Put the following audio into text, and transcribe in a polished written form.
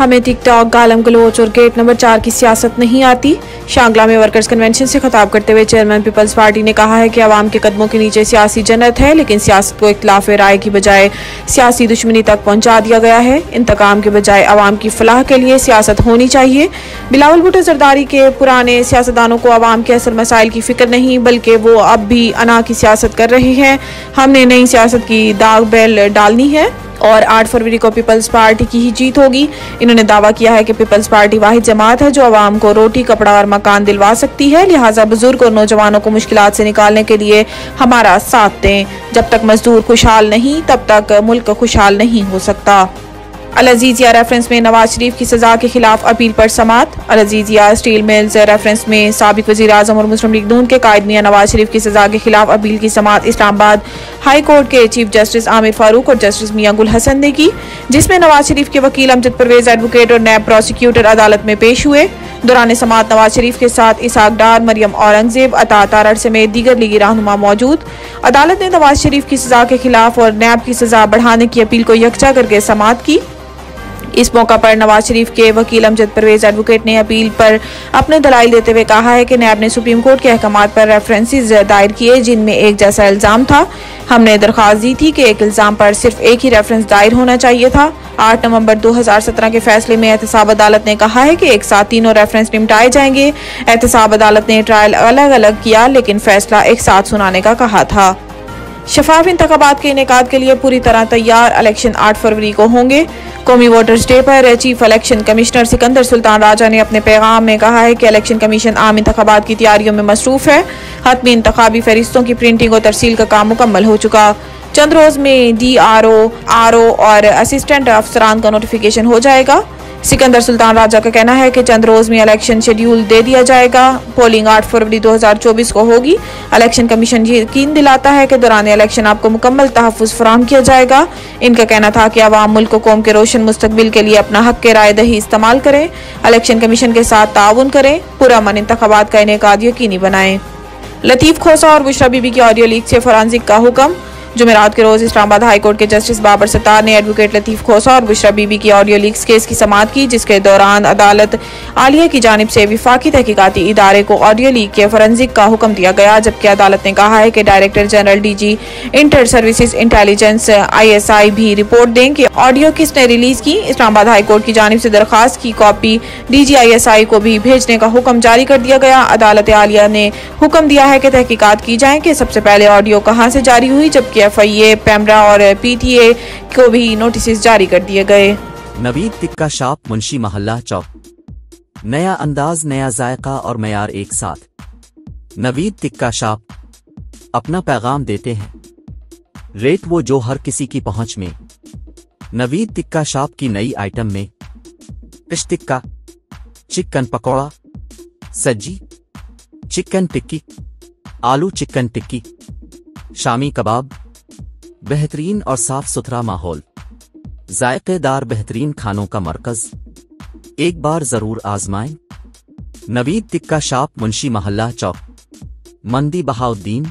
ہمیں ٹک ٹاک گالم گلوچ اور gate number 4 کی سیاست نہیں آتی۔ شانگلہ میں ورکرز کنونشن سے خطاب کرتے ہوئے چیئرمین پیپلز پارٹی نے کہا ہے کہ عوام کے قدموں کے نیچے سیاسی جنت ہے، لیکن سیاست کو اختلاف رائے کی بجائے سیاسی دشمنی تک پہنچا دیا گیا ہے۔ انتقام کے بجائے عوام کی فلاح کے لیے سیاست ہونی چاہیے۔ بلاول بھٹو زرداری کے پرانے سیاستدانوں کو عوام کے اصل مسائل کی فکر نہیں، بلکہ وہ اب بھی انا کی سیاست کر رہے ہیں۔ ہم نے نئی سیاست کی داغ بیل ڈالنی ہے اور 8 فروری کو پیپلز پارٹی کی ہی جیت ہوگی۔ انہوں نے دعویٰ کیا ہے کہ پیپلز پارٹی واحد جماعت ہے جو عوام کو روٹی، کپڑا اور مکان دلوا سکتی ہے، لہٰذا بزرگ اور نوجوانوں کو مشکلات سے نکالنے کے لیے ہمارا ساتھ دیں۔ جب تک مزدور خوشحال نہیں تب تک ملک خوشحال نہیں ہو سکتا۔ العزیزیہ ریفرنس میں نواز شریف کی سزا کے خلاف اپیل پر سماعت۔ العزیزیہ اسٹیل ملز ریفرنس میں سابق وزیر اعظم اور مسلم لیگ نون کے قائد میاں نواز شریف کی سزا کے خلاف اپیل کی سماعت اسلام آباد ہائی کورٹ کے چیف جسٹس عامر فاروق اور جسٹس میاں گل حسن نے کی، جس میں نواز شریف کے وکیل امجد پرویز ایڈوکیٹ اور نیب پروسیکیوٹر عدالت میں پیش ہوئے۔ دوران سماعت نواز شریف کے ساتھ اسحاق ڈار، مریم اورنگزیب، عطا تارڑ سمیت دیگر لیگی رہنما موجود۔ عدالت نے نواز شریف کی سزا کے خلاف اور نیب کی سزا بڑھانے کی اپیل کو یکجا کر کے سماعت کی۔ اس موقع پر نواز شریف کے وکیل امجد پرویز ایڈوکیٹ نے اپیل پر اپنے دلائل دیتے ہوئے کہا ہے کہ نیب نے سپریم کورٹ کے احکامات پر ریفرنسز دائر کیے جن میں ایک جیسا الزام تھا۔ ہم نے درخواست دی تھی کہ ایک الزام پر صرف ایک ہی ریفرنس دائر ہونا چاہیے تھا۔ 8 نومبر 2017 کے فیصلے میں احتساب عدالت نے کہا ہے کہ ایک ساتھ تینوں ریفرنس نمٹائے جائیں گے۔ احتساب عدالت نے ٹرائل الگ الگ کیا لیکن فیصلہ ایک ساتھ سنانے کا کہا تھا۔ شفاف انتخابات کے انعقاد کے لیے پوری طرح تیار، الیکشن 8 فروری کو ہوں گے۔ قومی ووٹرز ڈے پر چیف الیکشن کمشنر سکندر سلطان راجہ نے اپنے پیغام میں کہا ہے کہ الیکشن کمیشن عام انتخابات کی تیاریوں میں مصروف ہے۔ حتمی انتخابی فہرستوں کی پرنٹنگ اور ترسیل کا کام مکمل ہو چکا۔ چند روز میں DRO اور اسسٹنٹ افسران کا نوٹیفیکیشن ہو جائے گا۔ سکندر سلطان راجہ کا کہنا ہے کہ چند روز میں الیکشن شیڈیول دے دیا جائے گا۔ پولنگ 8 فروری 2024 کو ہوگی۔ الیکشن کمیشن یقین دلاتا ہے کہ دوران الیکشن آپ کو مکمل تحفظ فراہم کیا جائے گا۔ ان کا کہنا تھا کہ عوام ملک و قوم کے روشن مستقبل کے لیے اپنا حق کے رائے دہی استعمال کریں، الیکشن کمیشن کے ساتھ تعاون کریں، پرامن انتخابات کا انعقاد یقینی بنائیں۔ لطیف کھوسہ اور بشرا بی بی کی آڈیو لیک سے فورانزک کا حکم۔ جمعرات کے روز اسلام آباد ہائی کورٹ کے جسٹس بابر ستار نے ایڈوکیٹ لطیف کھوسہ اور بشرا بی بی کی آڈیو لیکس کیس کی سماعت کی، جس کے دوران عدالت عالیہ کی جانب سے وفاقی تحقیقاتی ادارے کو آڈیو لیک کے فورینزک کا حکم دیا گیا، جبکہ عدالت نے کہا ہے کہ director general DG Inter Services Intelligence ISI بھی رپورٹ دیں کہ آڈیو کس نے ریلیز کی۔ اسلام آباد ہائی کورٹ کی جانب سے درخواست کی کاپی DG ISI کو بھی بھیجنے کا حکم جاری کر دیا گیا۔ عدالت عالیہ نے حکم دیا ہے کہ تحقیقات کی جائیں کہ سب سے پہلے آڈیو کہاں سے جاری ہوئی، جبکہ FIA، پیمرا اور PTA کو بھی نوٹسز جاری کر دیے گئے۔ نوید ٹکا شاپ، منشی محلہ چوک۔ نیا انداز، نیا ذائقہ اور معیار ایک ساتھ۔ نوید ٹکا شاپ اپنا پیغام دیتے ہیں، ریٹ وہ جو ہر کسی کی پہنچ میں۔ نوید ٹکا شاپ کی نئی آئٹم میں فش ٹکا، چکن پکوڑا، سجی، چکن ٹکی، آلو چکن ٹکی، شامی کباب، بہترین اور صاف ستھرا ماحول، ذائقے دار بہترین کھانوں کا مرکز، ایک بار ضرور آزمائیں۔ نوید ٹکا شاپ، منشی محلہ چوک، مندی بہاؤدین۔